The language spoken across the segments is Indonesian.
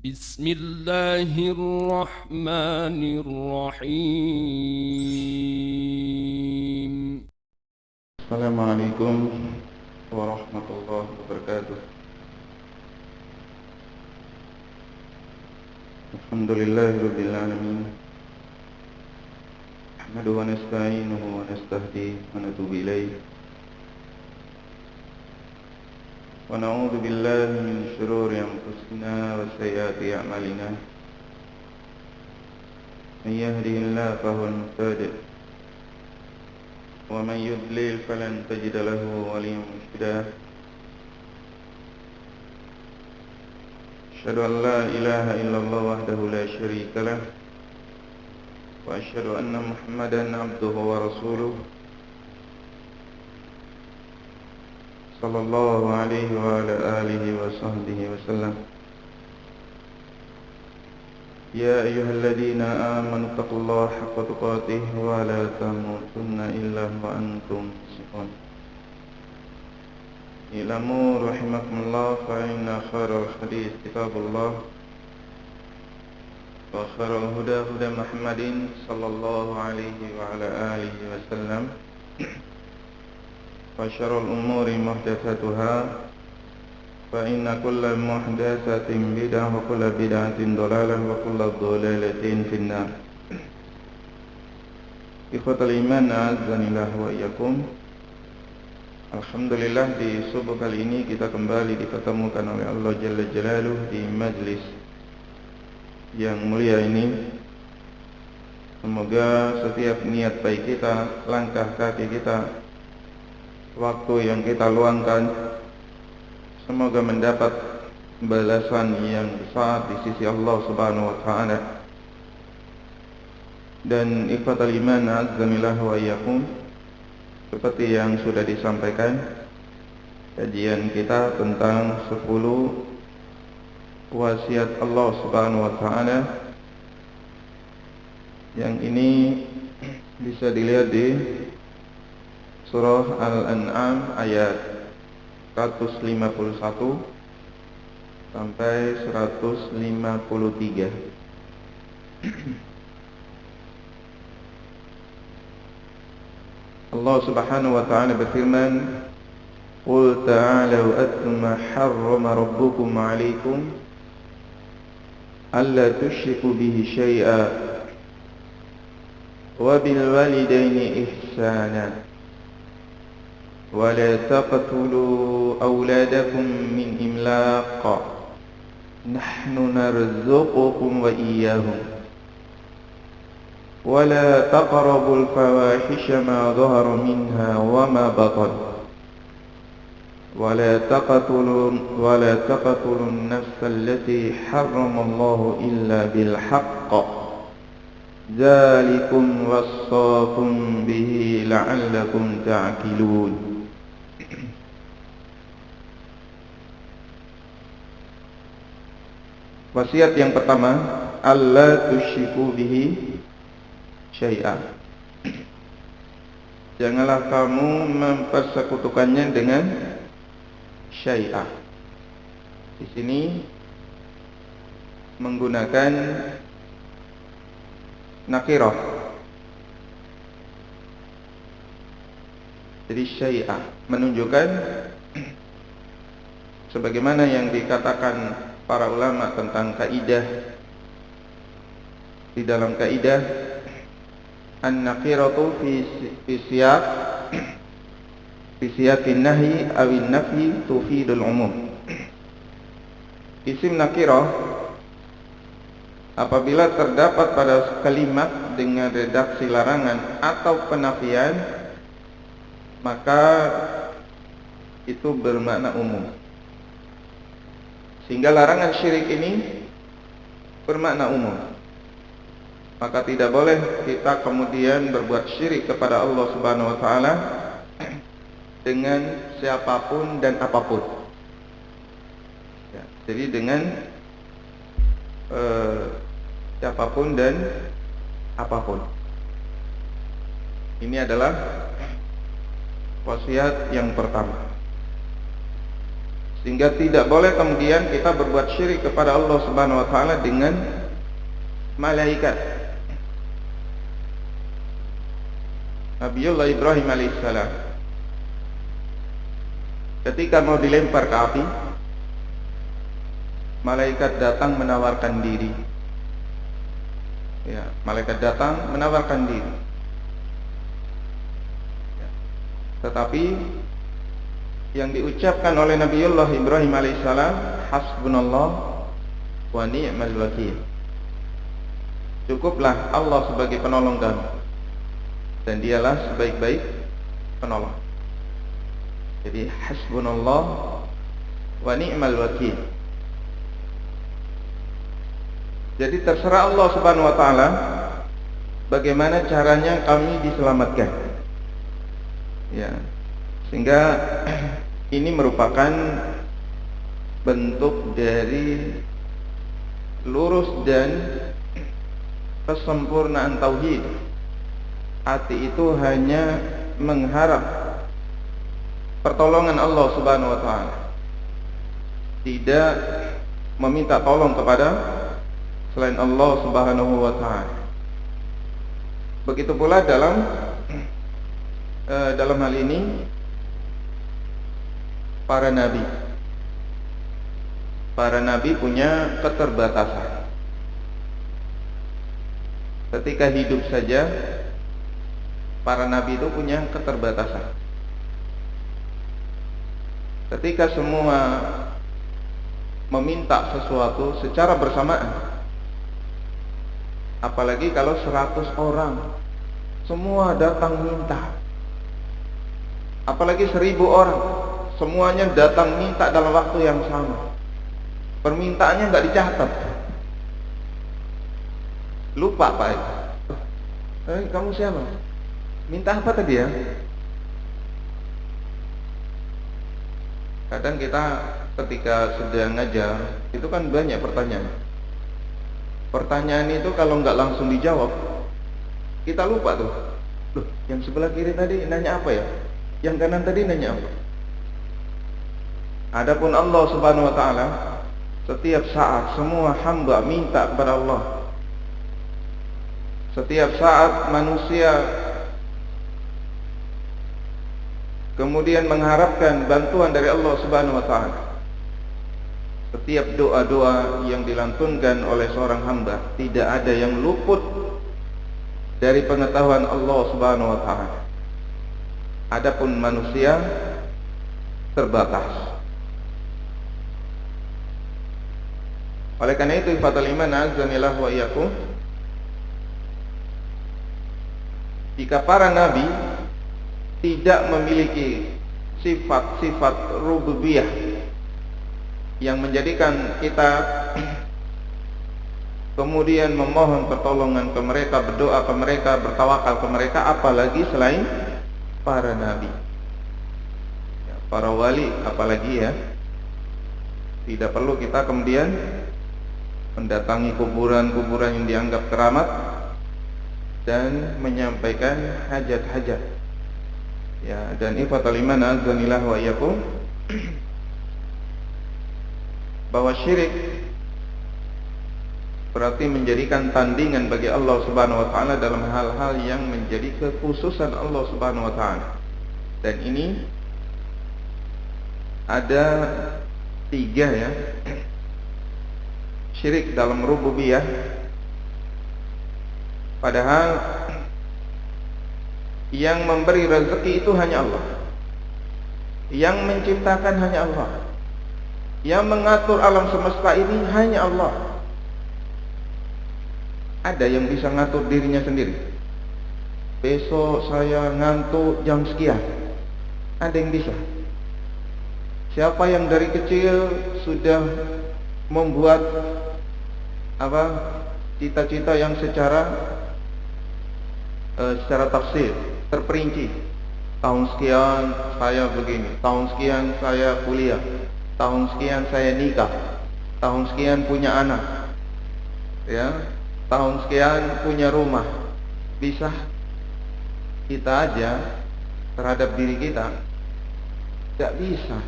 بسم الله الرحمن الرحيم. السلام عليكم ورحمة الله وبركاته. الحمد لله رب العالمين، نحمده ونستعينه ونستهديه ونتوب إليه، ونعوذ بالله من شرور أنفسنا وسيئات أعمالنا. من يهده الله فهو المهتد، ومن يضلل فلن تجد له وليا مرشدا. أشهد أن لا إله إلا الله وحده لا شريك له، وأشهد أن محمدا عبده ورسوله صلى الله عليه وعلى آله وصحبه وسلم. يا أيها الذين آمنوا اتقوا الله حق تقاته ولا تموتن إلا وأنتم مسلمون. اعلموا رحمكم الله فإن خير الحديث كتاب الله، وخير الهدى هدى محمد صلى الله عليه وعلى آله وسلم، وشر الأمور محدثاتها، فإن كل محدثة بدعة وكل بدعة ضلالة وكل ضلالة في النار. Ikhwatal iman, a'azzanillah wa iyyakum. Alhamdulillah, di subuh kali ini kita kembali dipertemukan oleh Allah Jalla Jalaluh di majlis yang mulia ini. Semoga setiap niat baik kita, langkah kaki kita, waktu yang kita luangkan, semoga mendapat balasan yang besar di sisi Allah Subhanahu wa taala. Dan ikhwatal iman, a'azzanillah wa iyyakum, seperti yang sudah disampaikan, kajian kita tentang 10 wasiat Allah Subhanahu wa taala, yang ini bisa dilihat di surah Al-An'am ayat 151 sampai 153. Allah Subhanahu wa ta'ala berfirman, "Qul ta'alu atlu ma harrama rabbukum 'alaikum alla tusyriku bihi syai'a wa bil walidaini ihsana wa la taqtulu awladakum min imlaq nahnu narzuqukum wa iyyahum ولا تقربوا الفواحش ما ظهر منها وما بطن ولا تقتلوا النفس التي حرم الله إلا بالحق ذلكم وصاكم به لعلكم تعقلون. Wasiat yang pertama, alla tusyriku bihi syai'ah. Janganlah kamu mempersekutukannya dengan syai'ah. Di sini menggunakan nakirah. Jadi syai'ah menunjukkan sebagaimana yang dikatakan para ulama tentang kaidah. Di dalam kaidah an-nakiratu fi siyaqin nahyi awin nafyi tufidul umum. Isim nakirah apabila terdapat pada kalimat dengan redaksi larangan atau penafian, maka itu bermakna umum. Sehingga larangan syirik ini bermakna umum. Maka tidak boleh kita kemudian berbuat syirik kepada Allah Subhanahu wa taala dengan siapapun dan apapun. Ya, jadi dengan siapapun dan apapun. Ini adalah wasiat yang pertama. Sehingga tidak boleh kemudian kita berbuat syirik kepada Allah Subhanahu wa taala dengan malaikat. Nabiullah Ibrahim alaihissalam ketika mau dilempar ke api, malaikat datang menawarkan diri. Ya, malaikat datang menawarkan diri. Ya. Tetapi yang diucapkan oleh Nabiullah Ibrahim alaihissalam, hasbunallah wa ni'mal wakil. Cukuplah Allah sebagai penolong kami, dan dialah sebaik-baik penolong. Jadi hasbunallah wa ni'mal wakil. Jadi terserah Allah Subhanahu wa taala bagaimana caranya kami diselamatkan. Ya. Sehingga ini merupakan bentuk dari lurus dan kesempurnaan tauhid. Hati itu hanya mengharap pertolongan Allah Subhanahu wa taala, tidak meminta tolong kepada selain Allah Subhanahu wa taala. Begitu pula dalam hal ini para nabi punya keterbatasan. Ketika hidup saja para nabi itu punya keterbatasan. Ketika semua meminta sesuatu secara bersamaan, apalagi kalau 100 orang semua datang minta, apalagi 1000 orang semuanya datang minta dalam waktu yang sama, permintaannya nggak dicatat, lupa Pak. Kamu siapa? Minta apa tadi ya? Kadang kita ketika sedang ngajar itu kan banyak pertanyaan. Pertanyaan itu kalau nggak langsung dijawab, kita lupa tuh. Loh, yang sebelah kiri tadi nanya apa ya? Yang kanan tadi nanya apa? Adapun Allah Subhanahu wa taala, setiap saat semua hamba minta kepada Allah. Setiap saat manusia kemudian mengharapkan bantuan dari Allah Subhanahu wa taala. Setiap doa-doa yang dilantunkan oleh seorang hamba tidak ada yang luput dari pengetahuan Allah Subhanahu wa taala. Adapun manusia terbatas. Oleh karena itu, ikhwatal iman azanillah wa iyyakum, jika para nabi tidak memiliki sifat-sifat rububiyah yang menjadikan kita kemudian memohon pertolongan ke mereka, berdoa ke mereka, bertawakal ke mereka, apalagi selain para nabi, para wali, apalagi ya. Tidak perlu kita kemudian mendatangi kuburan-kuburan yang dianggap keramat dan menyampaikan hajat-hajat. Ya, dan ikhwatal iman azanillah wa iyyakum, bahwa syirik berarti menjadikan tandingan bagi Allah Subhanahu wa taala dalam hal-hal yang menjadi kekhususan Allah Subhanahu wa taala. Dan ini ada 3 ya. Syirik dalam rububiyah, padahal yang memberi rezeki itu hanya Allah, yang menciptakan hanya Allah, yang mengatur alam semesta ini hanya Allah. Ada yang bisa ngatur dirinya sendiri. Besok saya ngantuk jam sekian, ada yang bisa. Siapa yang dari kecil sudah membuat cita-cita yang secara tafsir terperinci. Tahun sekian saya begini, tahun sekian saya kuliah, tahun sekian saya nikah, tahun sekian punya anak, ya, tahun sekian punya rumah. Bisa kita aja terhadap diri kita? Tidak bisa.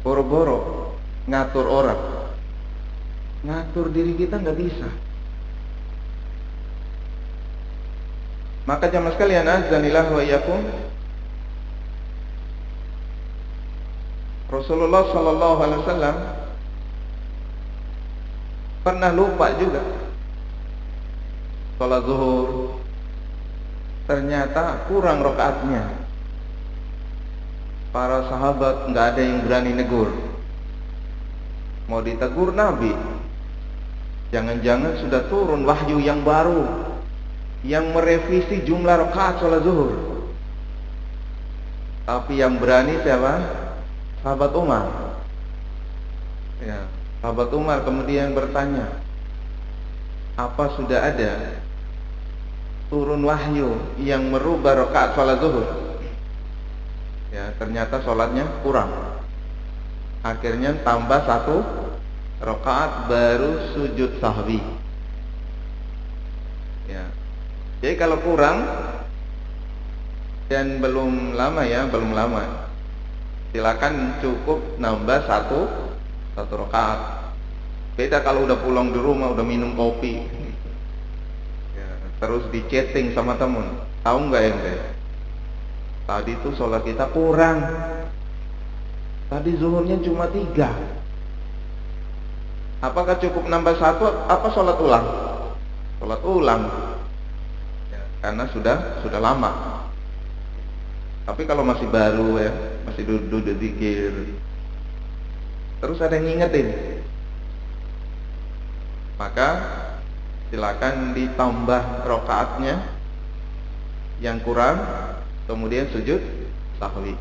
boro-boro ngatur orang, ngatur diri kita nggak bisa. Maka jamaah sekalian, azanillah wa iyyakum, Rasulullah sallallahu alaihi wasallam pernah lupa juga sholat zuhur, ternyata kurang rakaatnya. Para sahabat nggak ada yang berani negur. Mau ditegur Nabi, jangan-jangan sudah turun wahyu yang baru yang merevisi jumlah rakaat sholat zuhur. Tapi yang berani siapa? Sahabat Umar. Ya, sahabat Umar kemudian bertanya, apa sudah ada turun wahyu yang merubah rakaat sholat zuhur? Ya, ternyata sholatnya kurang. Akhirnya tambah 1 rakaat baru sujud sahwi. Ya. Jadi kalau kurang dan belum lama, silakan cukup nambah satu rakaat. Beda kalau udah pulang di rumah udah minum kopi, ya, terus di chatting sama temen, tahu nggak ya tadi tuh sholat kita kurang, tadi zuhurnya cuma 3. Apakah cukup nambah 1? Apa sholat ulang? Sholat ulang, ya, karena sudah lama. Tapi kalau masih baru, ya, masih duduk zikir, terus ada yang ngingetin, maka silakan ditambah rakaatnya yang kurang, kemudian sujud sahwi.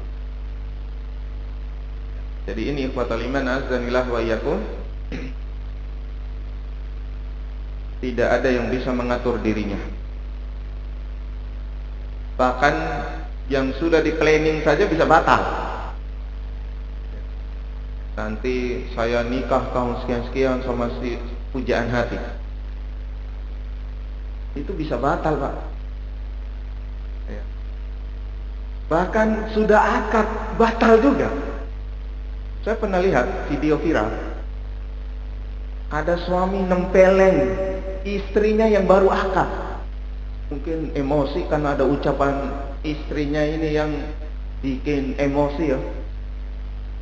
Jadi ini ikhwatal iman, azanillah wa iyyakum, tidak ada yang bisa mengatur dirinya. Bahkan yang sudah di planning saja bisa batal. Nanti saya nikah tahun sekian-sekian sama si pujaan hati, itu bisa batal, Pak. Ya. Bahkan sudah akad batal juga. Saya pernah lihat video viral, ada suami nempeleng istrinya yang baru akad. Mungkin emosi karena ada ucapan istrinya ini yang bikin emosi, ya.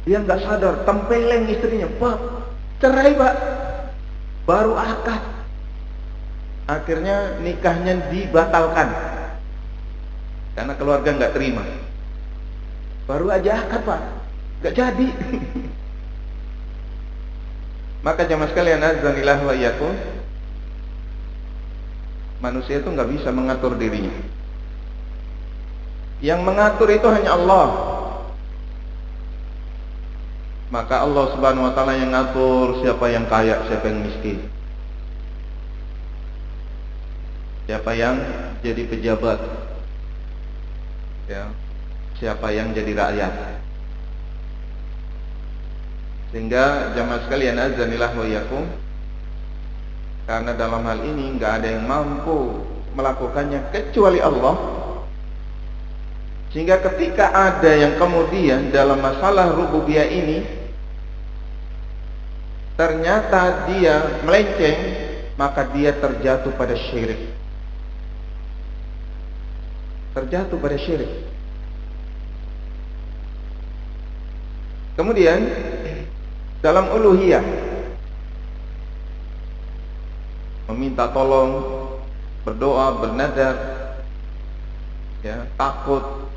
Dia nggak sadar tempeleng istrinya, Pak, cerai, Pak, baru akad. Akhirnya nikahnya dibatalkan karena keluarga nggak terima. Baru aja akad, Pak, nggak jadi. Maka jamaah sekalian, azanillah wa iyyakum, manusia itu nggak bisa mengatur dirinya. Yang mengatur itu hanya Allah. Maka Allah subhanahu wa ta'ala yang ngatur siapa yang kaya, siapa yang miskin, siapa yang jadi pejabat, ya, siapa yang jadi rakyat. Sehingga jamaah sekalian, azanillah wa iyyakum, karena dalam hal ini nggak ada yang mampu melakukannya kecuali Allah. Sehingga ketika ada yang kemudian dalam masalah rububiyah ini ternyata dia melenceng, maka dia terjatuh pada syirik. Terjatuh pada syirik. Kemudian dalam uluhiyah, meminta tolong, berdoa, bernadar, ya, takut,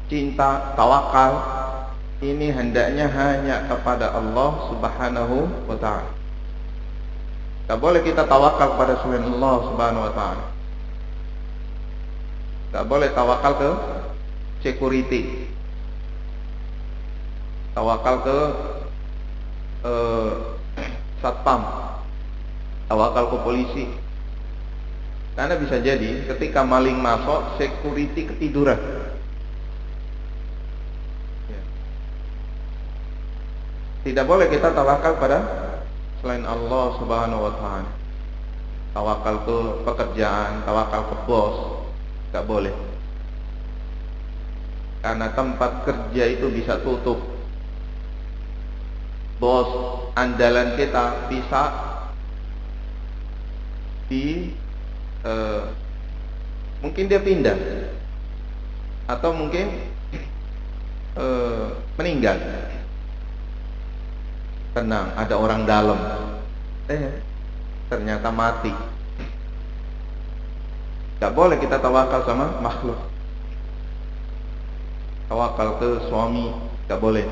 cinta, tawakal, ini hendaknya hanya kepada Allah subhanahu wa ta'ala. Tak boleh kita tawakal kepada selain Allah subhanahu wa ta'ala. Tak boleh tawakal ke security, tawakal ke satpam, tawakal ke polisi. Karena bisa jadi ketika maling masuk, security ketiduran. Tidak boleh kita tawakal pada selain Allah subhanahu wa ta'ala. Tawakal ke pekerjaan, tawakal ke bos, tidak boleh. Karena tempat kerja itu bisa tutup. bos andalan kita bisa mungkin dia pindah atau mungkin meninggal. Tenang, ada orang dalam, ternyata mati. Gak boleh kita tawakal sama makhluk. Tawakal ke suami gak boleh.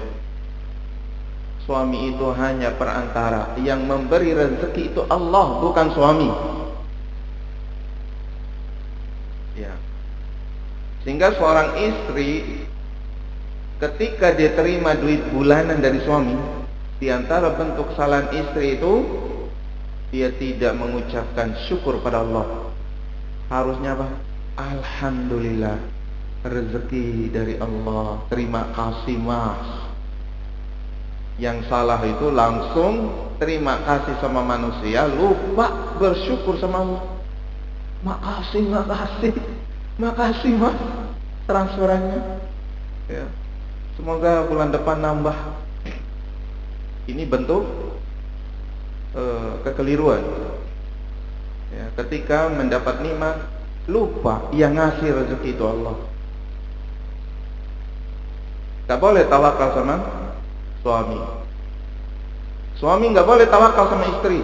Suami itu hanya perantara, yang memberi rezeki itu Allah, bukan suami. Ya. Sehingga seorang istri ketika dia terima duit bulanan dari suami, di antara bentuk kesalahan istri itu dia tidak mengucapkan syukur pada Allah. Harusnya apa? Alhamdulillah, rezeki dari Allah, terima kasih mas. Yang salah itu langsung terima kasih sama manusia, lupa bersyukur sama Allah. Makasih mas transferannya ya. Semoga bulan depan nambah. Ini bentuk kekeliruan ya, ketika mendapat nikmat lupa yang ngasih rezeki itu Allah. Gak boleh tawakal sama suami. Suami gak boleh tawakal sama istri.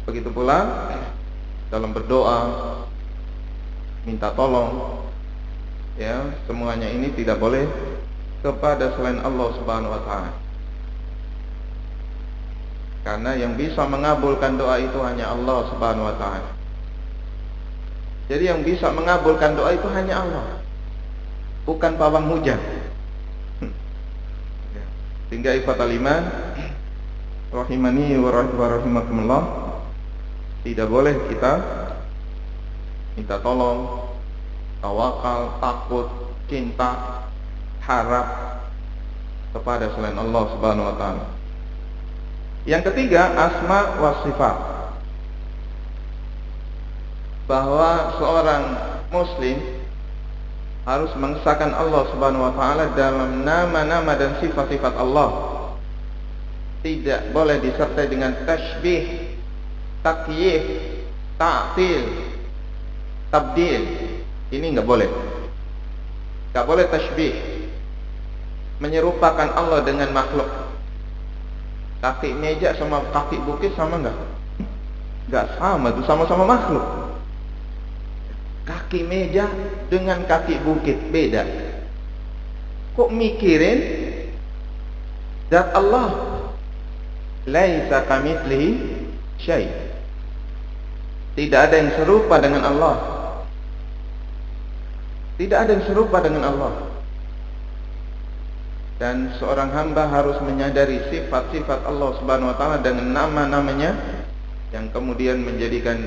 Begitu pula dalam berdoa, minta tolong ya, semuanya ini tidak boleh kepada selain Allah Subhanahu wa taala. Karena yang bisa mengabulkan doa itu hanya Allah Subhanahu wa taala. Jadi yang bisa mengabulkan doa itu hanya Allah, bukan pawang hujan. Sehingga ikhwatal iman rahimani wa rahimakumullah, tidak boleh kita minta tolong, tawakal, takut, cinta, harap kepada selain Allah Subhanahu wa taala. Yang ketiga, asma wa sifat. Bahwa seorang muslim harus mengesahkan Allah Subhanahu wa taala dalam nama-nama dan sifat-sifat Allah. Tidak boleh disertai dengan tasybih, takyif, ta'til, tabdil. Ini enggak boleh. Enggak boleh tasybih, menyerupakan Allah dengan makhluk. Kaki meja sama kaki bukit sama enggak? Enggak sama, itu sama-sama makhluk. Kaki meja dengan kaki bukit beda. Kok mikirin zat Allah? Laisa kamitslihi syai'. Tidak ada yang serupa dengan Allah. Tidak ada yang serupa dengan Allah. Dan seorang hamba harus menyadari sifat-sifat Allah Subhanahu wa taala dengan nama-namanya, yang kemudian menjadikan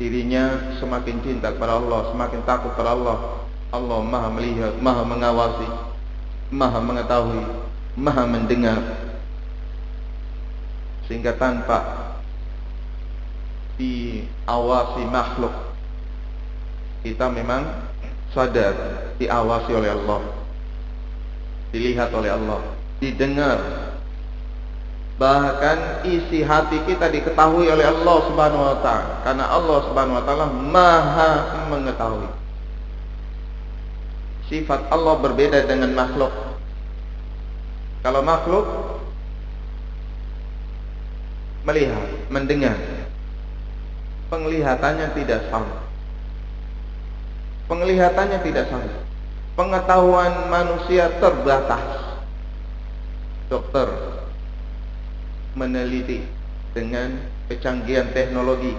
dirinya semakin cinta kepada Allah, semakin takut kepada Allah. Allah Maha melihat, Maha mengawasi, Maha mengetahui, Maha mendengar. Sehingga tanpa diawasi makhluk, kita memang sadar diawasi oleh Allah, dilihat oleh Allah, didengar. Bahkan isi hati kita diketahui oleh Allah Subhanahu wa taala, karena Allah Subhanahu wa taala Maha mengetahui. Sifat Allah berbeda dengan makhluk. Kalau makhluk melihat, mendengar, penglihatannya tidak sama. Penglihatannya tidak sama. Pengetahuan manusia terbatas. Dokter meneliti dengan kecanggihan teknologi,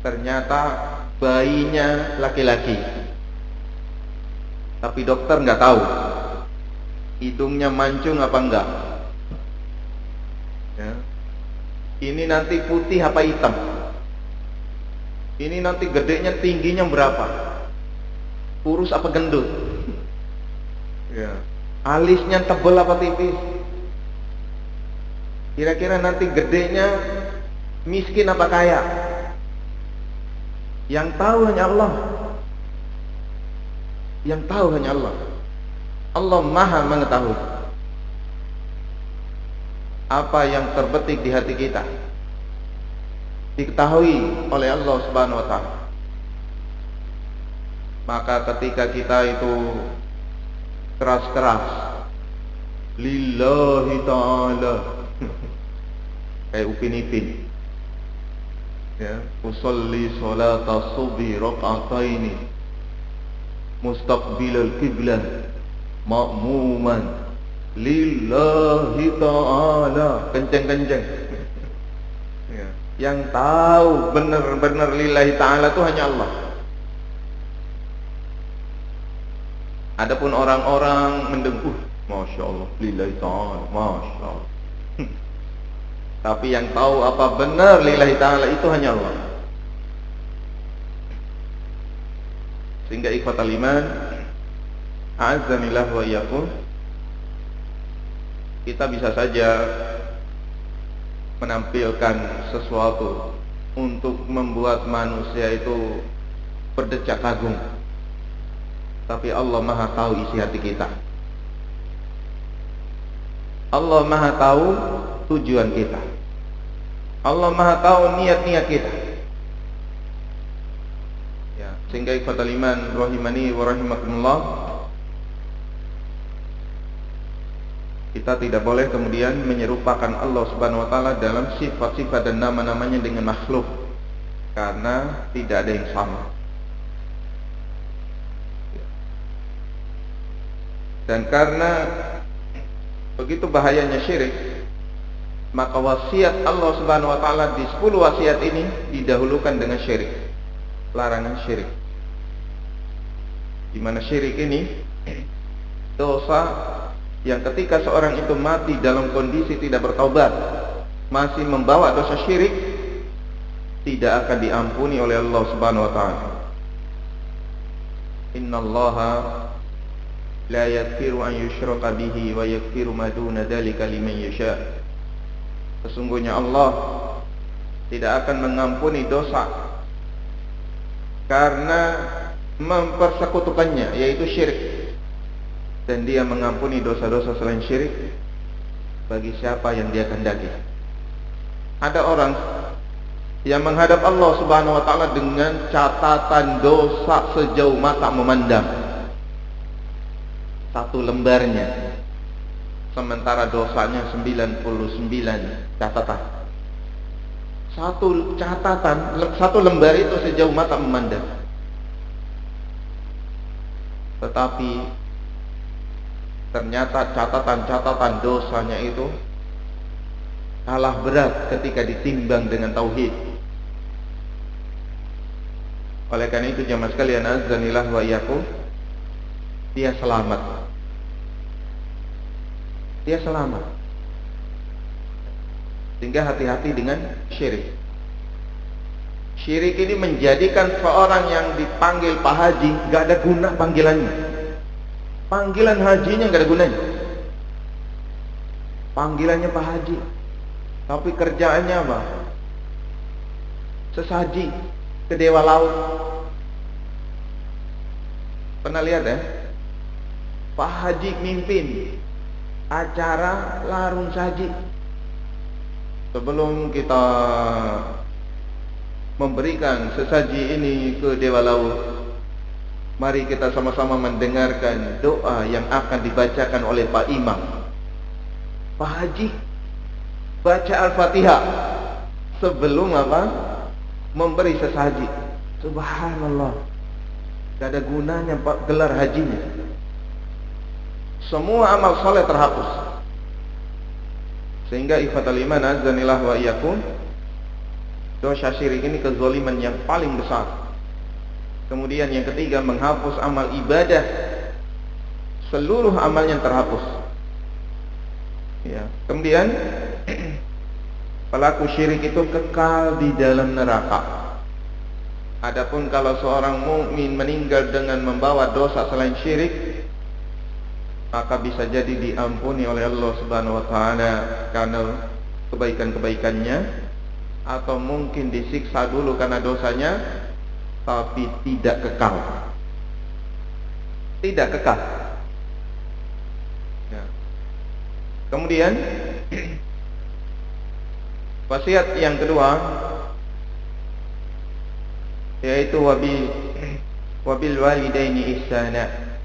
ternyata bayinya laki-laki, tapi dokter nggak tahu hidungnya mancung apa enggak ya. Ini nanti putih apa hitam, ini nanti gedenya tingginya berapa, kurus apa gendut ya. Alisnya tebal apa tipis, kira-kira nanti gedenya miskin apa kaya. Yang tahu hanya Allah. Yang tahu hanya Allah. Allah Maha mengetahui. apa yang terbetik di hati kita diketahui oleh Allah Subhanahu wa taala. Maka ketika kita itu keras-keras lillahi ta'ala kayak Upin Ipin, ya, usolli salata subhi raka'ataini mustaqbilal qiblah ma'muman lillahi ta'ala, kenceng-kenceng, ya. Yang tahu benar-benar lillahi ta'ala itu hanya Allah. Adapun orang-orang mendengung, Masya Allah, lillahi ta'ala, Masya Allah. Tapi yang tahu apa benar lillahi ta'ala itu hanya Allah. Sehingga ikhwatal iman, a'azzanillah wa iyyakum, kita bisa saja menampilkan sesuatu untuk membuat manusia itu berdecak kagum. Tapi Allah Maha tahu isi hati kita. Allah Maha tahu tujuan kita. Allah Maha tahu niat-niat kita. Ya, sehingga ikhwatal iman rahimani wa rahimakumullah, kita tidak boleh kemudian menyerupakan Allah Subhanahu wa taala dalam sifat-sifat dan nama-namanya dengan makhluk, karena tidak ada yang sama. Dan karena begitu bahayanya syirik, maka wasiat Allah Subhanahu wa taala di 10 wasiat ini didahulukan dengan syirik, larangan syirik. Di mana syirik ini dosa yang ketika seorang itu mati dalam kondisi tidak bertaubat, masih membawa dosa syirik, tidak akan diampuni oleh Allah Subhanahu wa taala. Innallaha la yaghfiru an yushraka bihi wa yaghfiru ma duna dzalika liman yasha. Sesungguhnya Allah tidak akan mengampuni dosa karena mempersekutukannya, yaitu syirik, dan Dia mengampuni dosa-dosa selain syirik bagi siapa yang Dia kehendaki. Ada orang yang menghadap Allah Subhanahu wa taala dengan catatan dosa sejauh mata memandang, satu lembarnya, sementara dosanya 99 catatan. Satu catatan, satu lembar itu sejauh mata memandang. Tetapi ternyata catatan-catatan dosanya itu kalah berat ketika ditimbang dengan tauhid. Oleh karena itu jamaah sekalian, azanillah wa iyyakum, dia selamat. Dia selamat. Sehingga hati-hati dengan syirik. Syirik ini menjadikan seorang yang dipanggil Pak Haji gak ada guna panggilannya. Panggilan hajinya gak ada gunanya. Panggilannya Pak Haji, tapi kerjaannya apa? Sesaji ke dewa laut. Pernah lihat ya? Pak Haji mimpin acara larung saji. Sebelum kita memberikan sesaji ini ke dewa laut, mari kita sama-sama mendengarkan doa yang akan dibacakan oleh Pak Imam. Pak Haji baca Al-Fatihah sebelum apa? Memberi sesaji. Subhanallah, gak ada gunanya Pak gelar hajinya. Semua amal soleh terhapus. Sehingga ikhwatal iman azanillah wa iyyakum, dosa syirik ini kezaliman yang paling besar. Kemudian yang ketiga, menghapus amal ibadah, seluruh amalnya terhapus. Ya. Kemudian pelaku syirik itu kekal di dalam neraka. Adapun kalau seorang mukmin meninggal dengan membawa dosa selain syirik, maka bisa jadi diampuni oleh Allah Subhanahu wa taala karena kebaikan-kebaikannya, atau mungkin disiksa dulu karena dosanya, tapi tidak kekal. Tidak kekal. Ya. Kemudian Wasiat yang kedua yaitu wabil walidaini ihsana.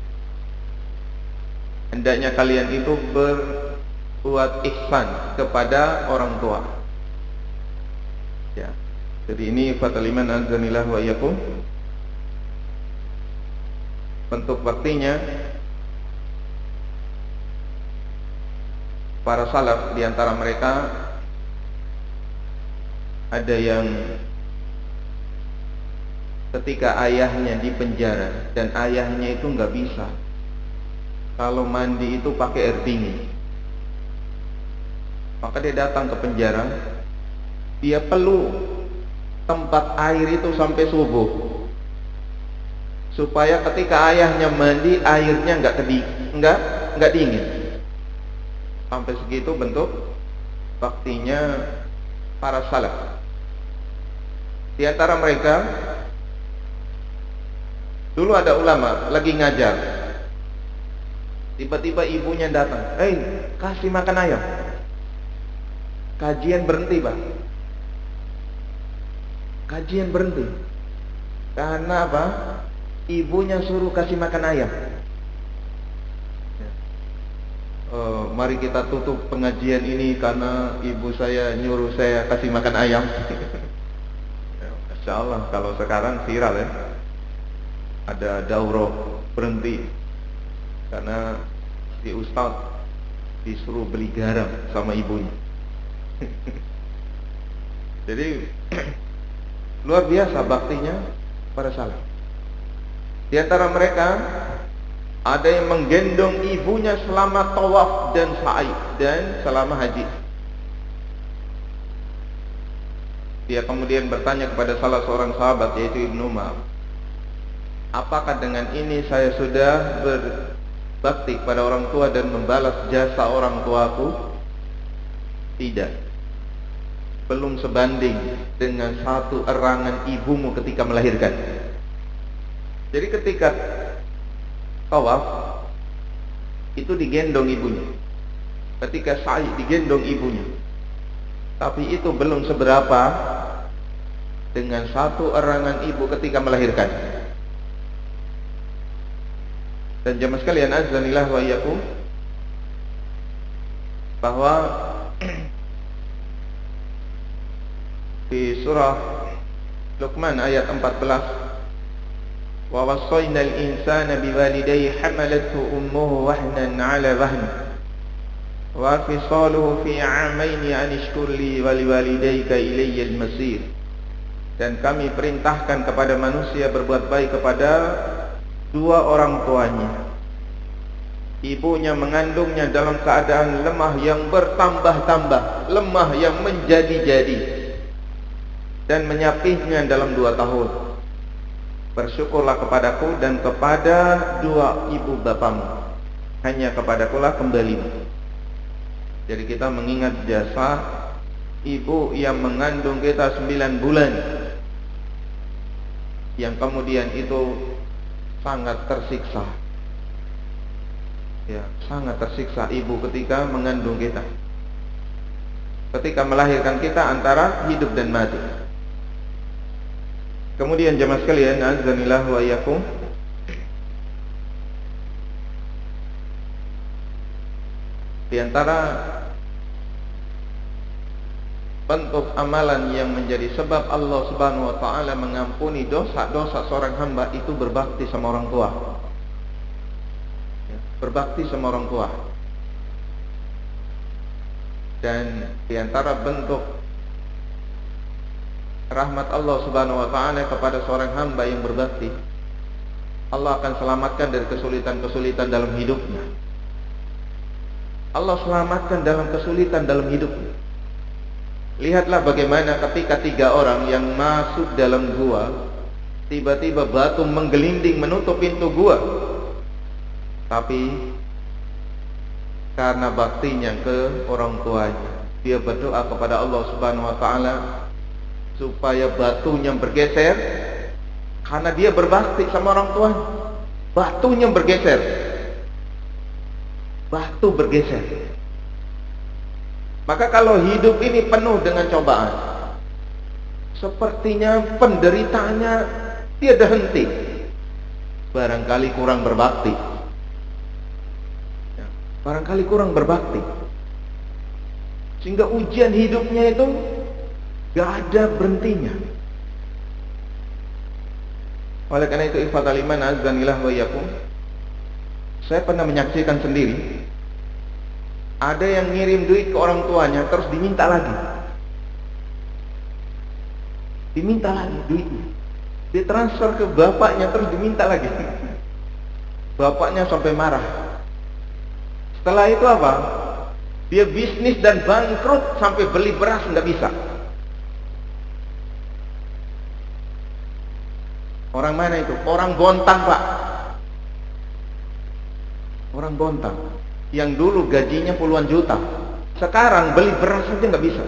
Hendaknya kalian itu berbuat ihsan kepada orang tua. Ya. Jadi ini fatal iman azanillah wa iyyakum. Bentuk baktinya para salaf, di antara mereka ada yang ketika ayahnya di penjara dan ayahnya itu nggak bisa kalau mandi itu pakai air dingin, maka dia datang ke penjara, dia peluk tempat air itu sampai subuh supaya ketika ayahnya mandi airnya nggak dingin. Sampai segitu bentuk baktinya para salaf. Di antara mereka dulu ada ulama lagi ngajar, tiba-tiba ibunya datang, kasih makan ayam. Kajian berhenti, Pak. Kajian berhenti. Karena apa? Ibunya suruh kasih makan ayam. Mari kita tutup pengajian ini karena ibu saya nyuruh saya kasih makan ayam. Insya Allah kalau sekarang viral ya, ada daurah berhenti karena si ustaz disuruh beli garam sama ibunya. Jadi luar biasa baktinya para salaf. Di antara mereka ada yang menggendong ibunya selama tawaf dan sa'i dan selama haji. Dia kemudian bertanya kepada salah seorang sahabat yaitu Ibnu Umar, apakah dengan ini saya sudah berbakti kepada orang tua dan membalas jasa orang tuaku? Tidak. Belum sebanding dengan satu erangan ibumu ketika melahirkan. Jadi ketika tawaf itu digendong ibunya, ketika sa'i digendong ibunya, tapi itu belum seberapa dengan satu erangan ibu ketika melahirkan. Dan jamaah sekalian azanillah wa iyyakum, bahwa di surah Luqman ayat 14, wa wassaynal insana biwalidayhi hamalathu ummuhu wahnan 'ala wahn wa fisaluhu fi 'amaini an ishkur li wa liwalidayka ilayyal masir. Dan kami perintahkan kepada manusia berbuat baik kepada dua orang tuanya. Ibunya mengandungnya dalam keadaan lemah yang bertambah-tambah, lemah yang menjadi-jadi, dan menyapihnya dalam 2 tahun. Bersyukurlah kepadaku dan kepada dua ibu bapamu, hanya kepadakulah kembalimu. Jadi kita mengingat jasa ibu yang mengandung kita 9 bulan, yang kemudian itu sangat tersiksa. Ya, sangat tersiksa ibu ketika mengandung kita, ketika melahirkan kita antara hidup dan mati. Kemudian jemaah sekalian azanillah wa iyyakum, di antara bentuk amalan yang menjadi sebab Allah Subhanahu wa taala mengampuni dosa-dosa seorang hamba itu berbakti sama orang tua. Berbakti sama orang tua. Dan di antara bentuk rahmat Allah Subhanahu wa taala kepada seorang hamba yang berbakti, Allah akan selamatkan dari kesulitan-kesulitan dalam hidupnya. Allah selamatkan dalam kesulitan dalam hidupnya. Lihatlah bagaimana ketika 3 orang yang masuk dalam gua, tiba-tiba batu menggelinding menutup pintu gua. Tapi karena baktinya ke orang tuanya, dia berdoa kepada Allah Subhanahu wa taala supaya batunya bergeser. Karena dia berbakti sama orang tuanya, batunya bergeser. Batu bergeser. Maka kalau hidup ini penuh dengan cobaan, sepertinya penderitaannya tiada henti. Barangkali kurang berbakti. Barangkali kurang berbakti. Sehingga ujian hidupnya itu gak ada berhentinya. Oleh karena itu, ikhwatal iman azanillah wa iyyakum, saya pernah menyaksikan sendiri, ada yang ngirim duit ke orang tuanya terus diminta lagi. Diminta lagi duitnya. Ditransfer ke bapaknya terus diminta lagi. Bapaknya sampai marah. Setelah itu apa? Dia bisnis dan bangkrut sampai beli beras nggak bisa. Orang mana itu? Orang Bontang, Pak. Orang Bontang yang dulu gajinya puluhan juta, sekarang beli beras aja nggak bisa.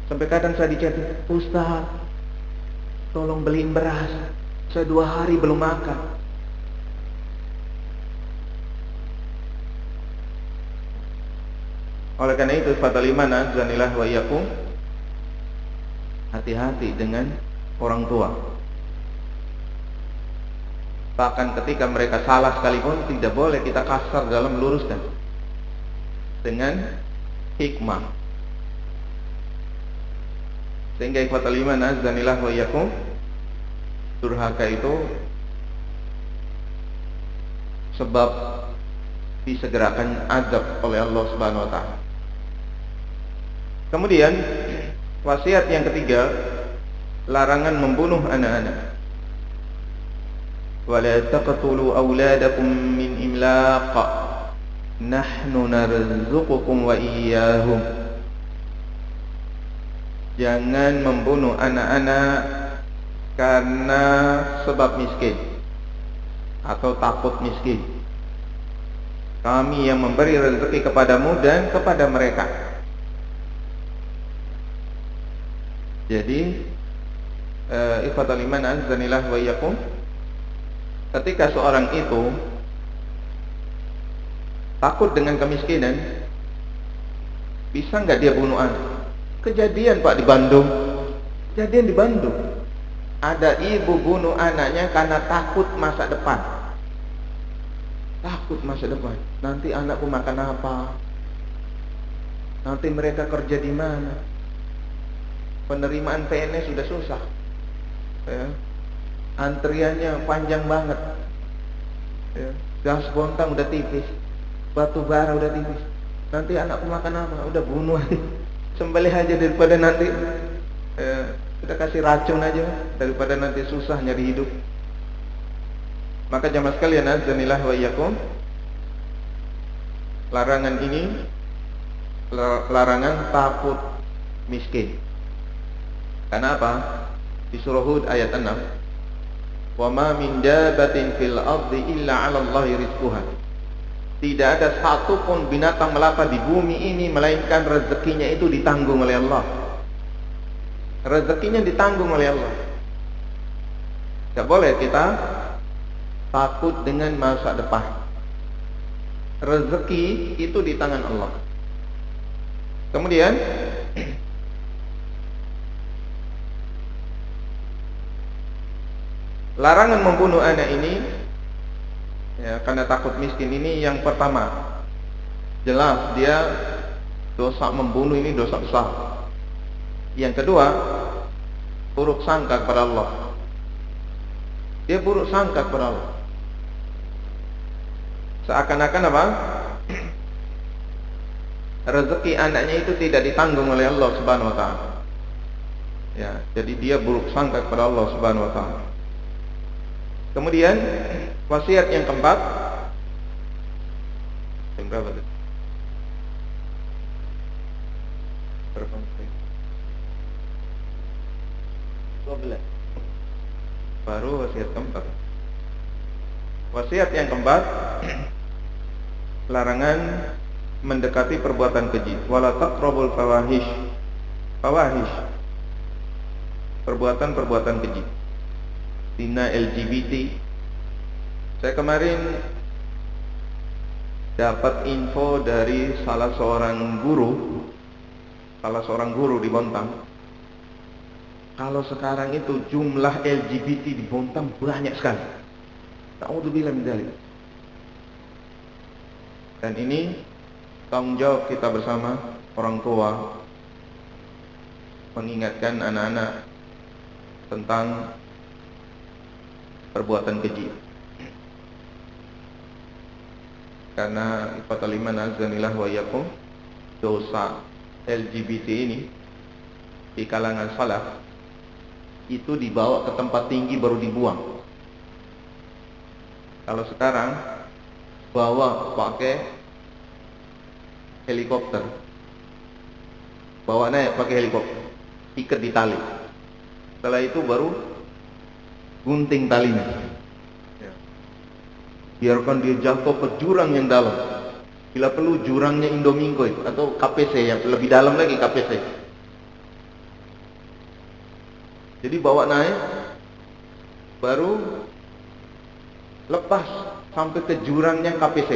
Sampai kadang saya dicatat, Ustaz, tolong beliin beras, saya 2 hari belum makan. Oleh karena itu, fatal iman azanillah wa iyyakum, hati-hati dengan orang tua. Bahkan ketika mereka salah sekalipun tidak boleh kita kasar dalam meluruskan, dengan hikmah. Sehingga ikhwatal iman azanillah wa iyyakum, durhaka itu sebab disegerakan azab oleh Allah Subhanahu wa taala. Kemudian wasiat yang ketiga, larangan membunuh anak-anak. Wala taqtulu auladakum min imlaq, nahnu narzuqukum wa iyyahum. Jangan membunuh anak-anak karena sebab miskin atau takut miskin. Kami yang memberi rezeki kepadamu dan kepada mereka. Jadi ikhwatal iman azanillah wa iyyakum, ketika seorang itu takut dengan kemiskinan, bisa nggak dia bunuh anak? Kejadian Pak di Bandung. Kejadian di Bandung. Ada ibu bunuh anaknya karena takut masa depan. Takut masa depan. Nanti anakku makan apa? Nanti mereka kerja di mana? Penerimaan PNS sudah susah. Ya. Antriannya panjang banget. Ya. Gas Bontang udah tipis. Batu bara udah tipis. Nanti anakku makan apa? Udah bunuh aja. Sembelih aja daripada nanti udah kasih racun aja daripada nanti susah nyari hidup. Maka jamaah sekalian azanillah wa iyyakum, larangan ini larangan takut miskin. Karena apa? Di surah Hud ayat 6, wa ma min dabatin fil ardi illa 'ala Allahi rizquha. Tidak ada satupun binatang melata di bumi ini melainkan rezekinya itu ditanggung oleh Allah. Rezekinya ditanggung oleh Allah. Tidak boleh kita takut dengan masa depan. Rezeki itu di tangan Allah. Kemudian larangan membunuh anak ini ya, karena takut miskin ini yang pertama, jelas dia dosa membunuh ini dosa besar. Yang kedua, buruk sangka kepada Allah. Dia buruk sangka kepada Allah. Seakan-akan apa? Rezeki anaknya itu tidak ditanggung oleh Allah Subhanahu wa taala. Ya, jadi dia buruk sangka kepada Allah Subhanahu wa taala. Kemudian wasiat yang keempat, yang berapa itu? Berapa? 12. Baru wasiat keempat. Wasiat yang keempat, larangan mendekati perbuatan keji. Wala taqrabul fawahish. Fawahish, perbuatan-perbuatan keji. Zina, LGBT. Saya kemarin dapat info dari salah seorang guru di Bontang. Kalau sekarang itu jumlah LGBT di Bontang banyak sekali. Na'udzubillah min dzalik. Dan ini tanggung jawab kita bersama orang tua mengingatkan anak-anak tentang perbuatan keji. Karena ikhwatal iman azanillah wa iyyakum, dosa LGBT ini di kalangan salaf itu dibawa ke tempat tinggi baru dibuang. Kalau sekarang bawa pakai helikopter, bawa naik pakai helikopter, ikat di tali. Setelah itu baru gunting talinya, biarkan dia jatuh ke jurang yang dalam. Bila perlu jurangnya Indomingo itu, atau KPC yang lebih dalam lagi, KPC. Jadi bawa naik, baru lepas sampai ke jurangnya KPC.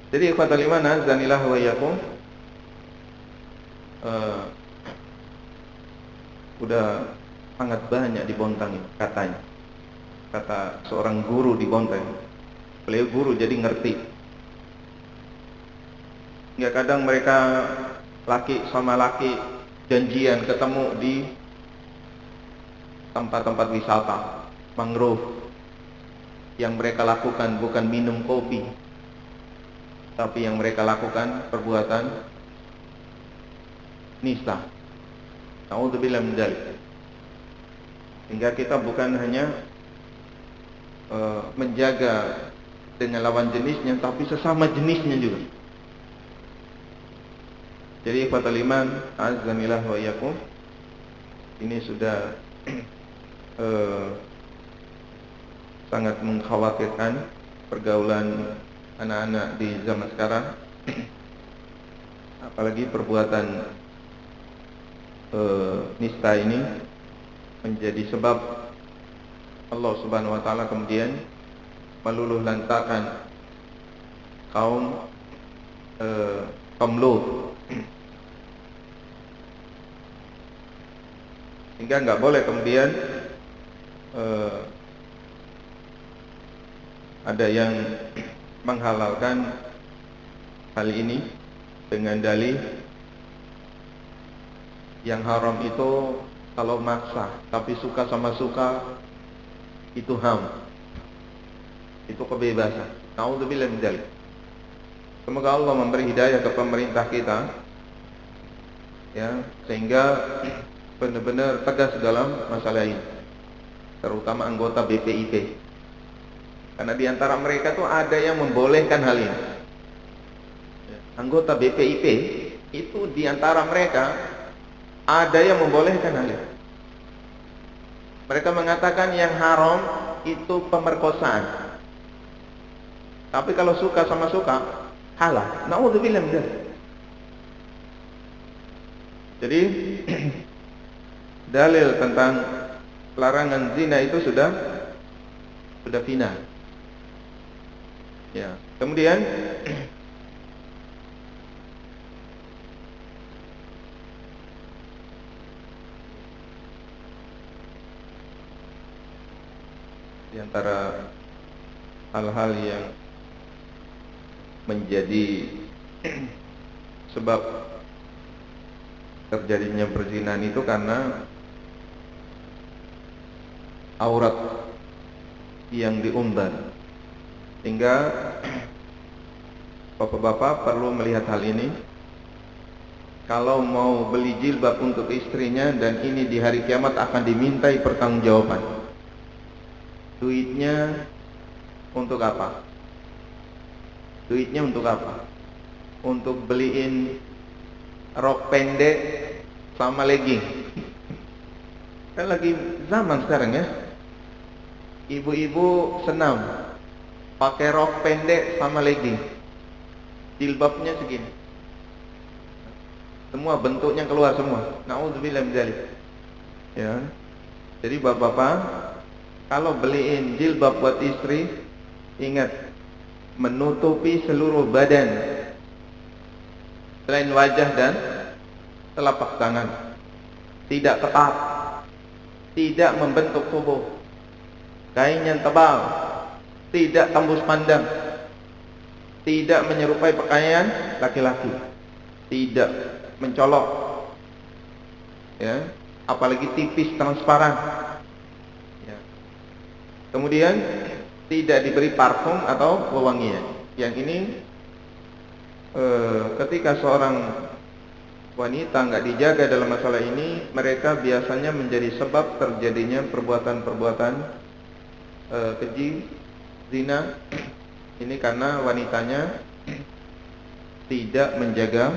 Jadi ikhwatal iman azanillah wa iyyakum, udah sangat banyak di Bontang ini katanya. Kata seorang guru di Bontang, beliau guru jadi ngerti. Hingga kadang mereka laki sama laki janjian ketemu di tempat-tempat wisata mangrove. Yang mereka lakukan bukan minum kopi, tapi yang mereka lakukan perbuatan nista. Na'udzubillah min dzalik. Hingga kita bukan hanya menjaga dengan lawan jenisnya, tapi sesama jenisnya juga. Jadi ikhwatal iman azanillah wa iyyakum, ini sudah sangat mengkhawatirkan pergaulan anak-anak di zaman sekarang. Apalagi perbuatan nista ini menjadi sebab Allah Subhanahu wa taala kemudian meluluh lantakan kaum Lut. Sehingga nggak boleh kemudian ada yang menghalalkan hal ini dengan dalih yang haram itu kalau maksa, tapi suka sama suka itu ham, itu kebebasan. Na'udzubillah min dzalik. Semoga Allah memberi hidayah ke pemerintah kita, ya, sehingga benar-benar tegas dalam masalah ini, terutama anggota BPIP. Karena di antara mereka tuh ada yang membolehkan hal ini. Anggota BPIP itu di antara mereka ada yang membolehkan hal ini. Mereka mengatakan yang haram itu pemerkosaan. Tapi kalau suka sama suka, halal. Na'udzubillah min dzalik. Jadi dalil tentang larangan zina itu sudah final. Ya. Kemudian di antara hal-hal yang menjadi sebab terjadinya perzinahan itu karena aurat yang diumbar. Sehingga bapak-bapak perlu melihat hal ini. Kalau mau beli jilbab untuk istrinya dan ini di hari kiamat akan dimintai pertanggungjawaban. Duitnya untuk apa? Duitnya untuk apa? Untuk beliin rok pendek sama legging. Kan lagi zaman sekarang ya. Ibu-ibu senam pakai rok pendek sama legging. Jilbabnya segini. Semua bentuknya keluar semua. Na'udzubillah min dzalik. Ya. Jadi bapak-bapak kalau beliin jilbab buat istri, ingat menutupi seluruh badan selain wajah dan telapak tangan. Tidak ketat, tidak membentuk tubuh, kain yang tebal, tidak tembus pandang, tidak menyerupai pakaian laki-laki, tidak mencolok, ya, apalagi tipis transparan. Ya. Kemudian tidak diberi parfum atau wewangian. Yang ini ketika seorang wanita nggak dijaga dalam masalah ini, mereka biasanya menjadi sebab terjadinya perbuatan-perbuatan keji, zina. Ini karena wanitanya tidak menjaga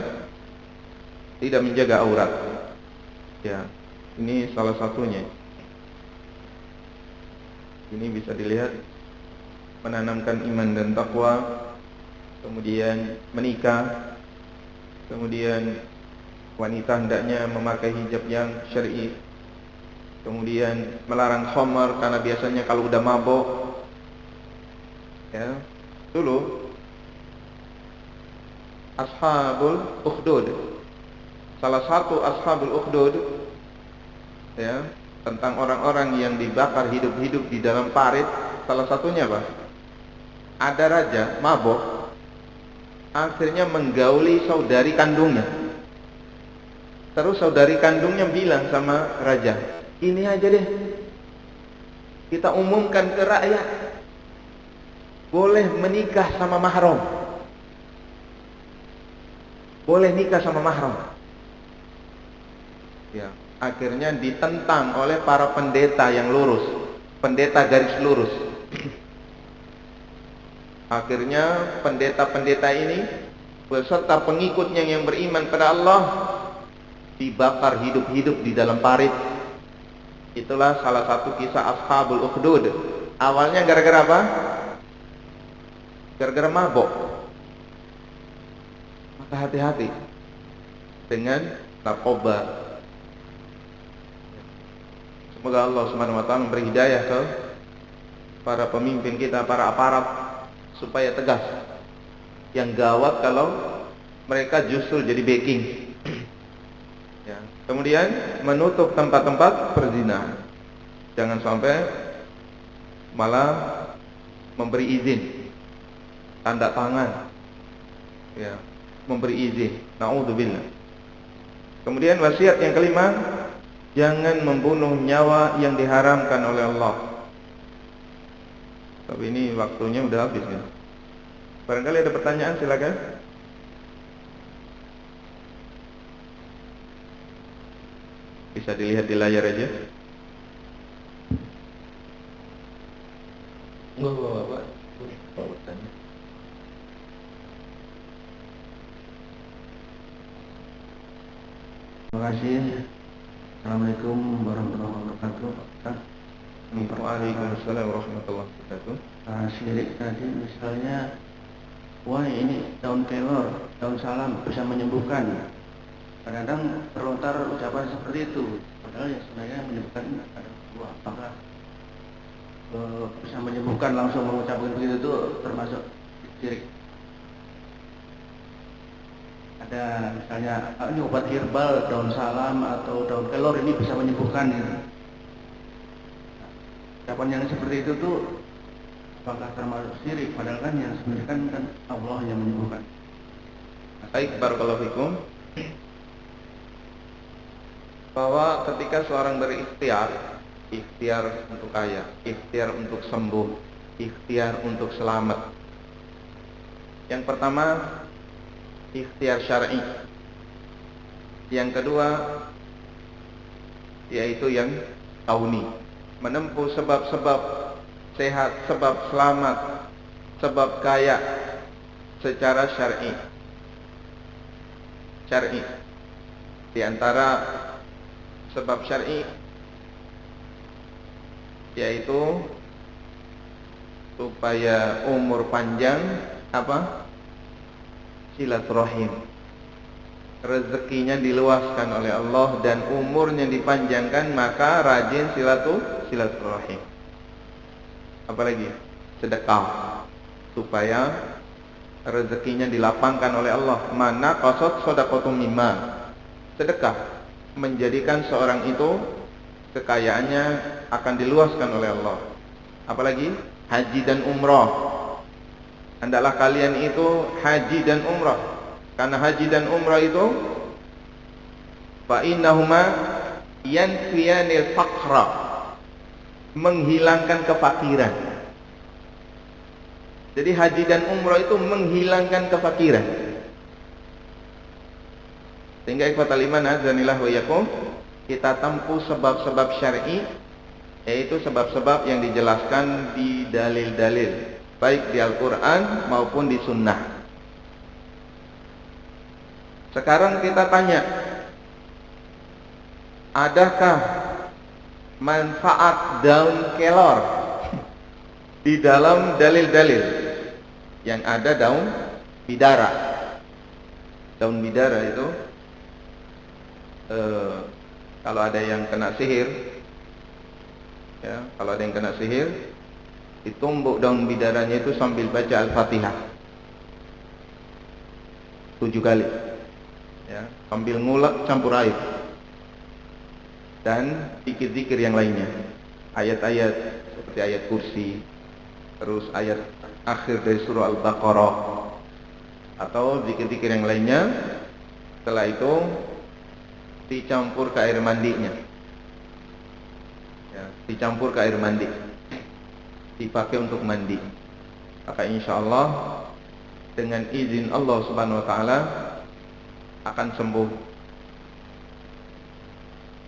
aurat. Ya, ini salah satunya. Ini bisa dilihat menanamkan iman dan takwa, kemudian menikah, kemudian wanita hendaknya memakai hijab yang syar'i, kemudian melarang khamar karena biasanya kalau udah mabuk, ya. Dulu ashabul ukhdud, salah satu ashabul ukhdud, ya, tentang orang-orang yang dibakar hidup-hidup di dalam parit, salah satunya apa? Ada raja mabuk, akhirnya menggauli saudari kandungnya. Terus saudari kandungnya bilang sama raja, ini aja deh, kita umumkan ke rakyat, boleh menikah sama mahram, boleh nikah sama mahram. Ya, akhirnya ditentang oleh para pendeta yang lurus, pendeta garis lurus. Akhirnya pendeta-pendeta ini beserta pengikutnya yang beriman pada Allah dibakar hidup-hidup di dalam parit. Itulah salah satu kisah ashabul ukhdud. Awalnya gara-gara apa? Gara-gara mabok. Maka hati-hati dengan narkoba. Semoga Allah Subhanahu wa taala memberi hidayah ke para pemimpin kita, para aparat, supaya tegas. Yang gawat kalau mereka justru jadi backing. Ya. Kemudian menutup tempat-tempat perzinahan. Jangan sampai malah memberi izin, tanda tangan, ya, memberi izin. Naudzubillah. Kemudian wasiat yang kelima, jangan membunuh nyawa yang diharamkan oleh Allah. Tapi ini waktunya udah habis ya. Barangkali ada pertanyaan, silakan. Bisa dilihat di layar aja. Enggak apa-apa. Bertanya. Terima kasih. Assalamualaikum warahmatullahi wabarakatuh. Waalaikumsalam warahmatullahi wabarakatuh. Sirik tadi misalnya, wah ini daun kelor, daun salam bisa menyembuhkan. Kadang-kadang terlontar ucapan seperti itu, padahal yang sebenarnya menyembuhkan ada dua. Apakah bisa menyembuhkan langsung mengucapkan begitu itu termasuk sirik? Ada misalnya ini obat herbal, daun salam atau daun kelor ini bisa menyembuhkan gitu. Ucapan yang seperti itu tuh apakah termasuk syirik? Padahal kan yang sebenarnya kan Allah yang menyembuhkan. Baik, barakallahu fikum. Bahwa ketika seorang berikhtiar, ikhtiar untuk kaya, ikhtiar untuk sembuh, ikhtiar untuk selamat. Yang pertama, ikhtiar syar'i. Yang kedua, yaitu yang kauni, menempuh sebab-sebab sehat, sebab selamat, sebab kaya secara syar'i. Syar'i. Di antara sebab syar'i yaitu supaya umur panjang, apa? Silaturahim. Rezekinya diluaskan oleh Allah dan umurnya dipanjangkan, maka rajin silaturahim. Apalagi sedekah supaya rezekinya dilapangkan oleh Allah. Mana qasad shadaqatum mimma. Sedekah menjadikan seorang itu kekayaannya akan diluaskan oleh Allah. Apalagi haji dan umrah. Hendaklah kalian itu haji dan umrah. Karena haji dan umrah itu fa innahuma yanfiyanil faqra, menghilangkan kefakiran. Jadi haji dan umrah itu menghilangkan kefakiran. Sehingga ikhwatal iman azanillah wa iyyakum, kita tempuh sebab-sebab syar'i, yaitu sebab-sebab yang dijelaskan di dalil-dalil, baik di Al-Quran maupun di Sunnah. Sekarang kita tanya, adakah manfaat daun kelor di dalam dalil-dalil? Yang ada daun bidara. Daun bidara itu kalau ada yang kena sihir, ya, kalau ada yang kena sihir, ditumbuk daun bidaranya itu sambil baca Al-Fatihah 7 kali, ya, sambil ngulek campur air dan zikir-zikir yang lainnya, ayat-ayat seperti ayat kursi, terus ayat akhir dari surah Al-Baqarah, atau zikir-zikir yang lainnya. Setelah itu dicampur ke air mandinya, ya, dicampur ke air mandi, dipakai untuk mandi. Maka insya Allah dengan izin Allah Subhanahu Wa Taala akan sembuh.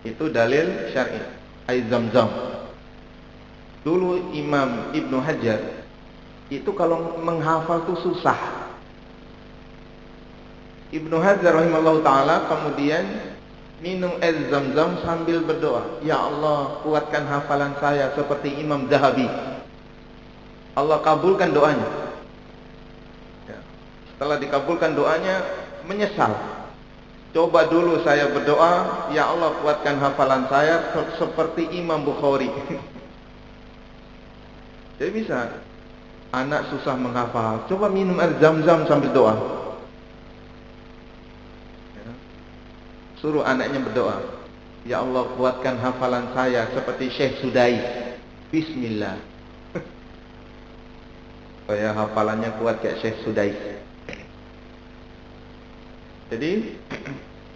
Itu dalil syar'i. Air Zam-Zam. Dulu Imam Ibnu Hajar itu kalau menghafal tuh susah. Ibnu Hajar rahimahullah ta'ala kemudian minum air Zam-Zam sambil berdoa, ya Allah kuatkan hafalan saya seperti Imam Zahabi. Allah kabulkan doanya, ya. Setelah dikabulkan doanya menyesal, coba dulu saya berdoa, ya Allah kuatkan hafalan saya seperti Imam Bukhari. Jadi bisa, anak susah menghafal, coba minum air Zam-Zam sambil doa, ya. Suruh anaknya berdoa, ya Allah kuatkan hafalan saya seperti Syekh Sudais. Bismillah, supaya hafalannya kuat kayak Syekh Sudais. Jadi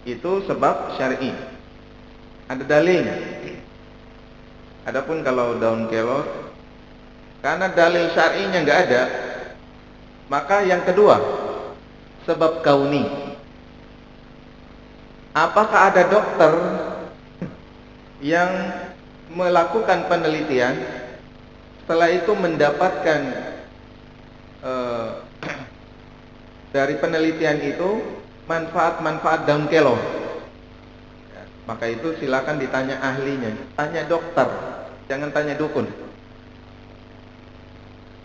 itu sebab syar'i, ada dalilnya. Adapun kalau daun kelor, karena dalil syar'inya nggak ada, maka yang kedua sebab kauni. Apakah ada dokter yang melakukan penelitian, setelah itu mendapatkan dari penelitian itu manfaat-manfaat daun kelor? Ya, maka itu silakan ditanya ahlinya, tanya dokter, jangan tanya dukun,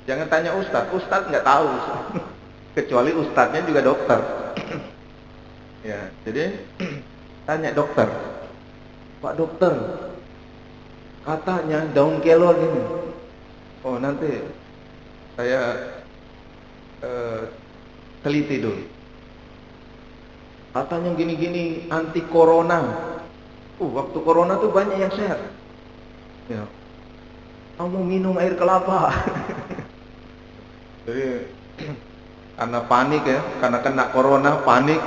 jangan tanya ustadz. Ustadz nggak tahu, kecuali ustadznya juga dokter. Ya, jadi tanya dokter, Pak dokter, katanya daun kelor ini. Oh nanti saya teliti dulu. Katanya gini-gini, anti corona. Waktu corona tuh banyak yang sehat. Ya. Kamu minum air kelapa. Jadi karena panik ya, karena kena corona panik.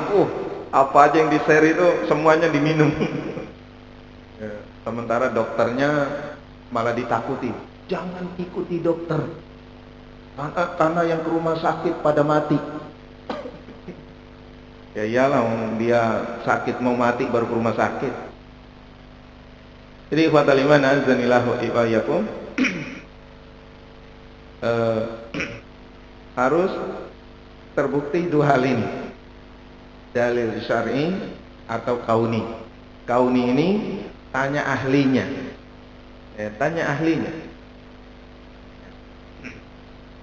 Apa aja yang di-share itu semuanya diminum. Ya. Sementara dokternya malah ditakuti. Jangan ikuti dokter. Karena yang ke rumah sakit pada mati. Ya iyalah, dia sakit mau mati baru ke rumah sakit. Jadi ikhwatal iman azanillahu wa iyyakum, harus terbukti dua hal ini, dalil syar'i atau kauni. Kauni ini tanya ahlinya, ya, tanya ahlinya.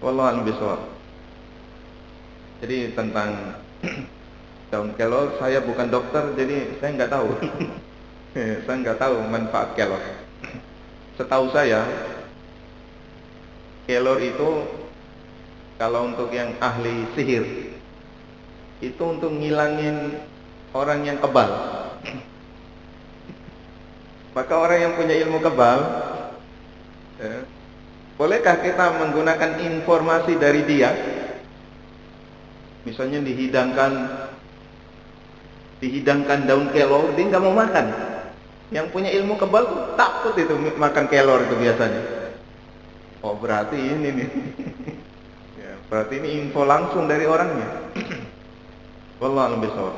Wallahu a'lam bishawab. Jadi tentang daun kelor, saya bukan dokter, jadi saya nggak tahu. Saya nggak tahu manfaat kelor. Setahu saya kelor itu kalau untuk yang ahli sihir itu untuk ngilangin orang yang kebal. Maka orang yang punya ilmu kebal, bolehkah kita menggunakan informasi dari dia? Misalnya dihidangkan daun kelor, dia nggak mau makan. Yang punya ilmu kebal takut itu makan kelor itu biasanya. Oh berarti ini nih, ya, berarti ini info langsung dari orangnya. Wallahu a'lam bishawab.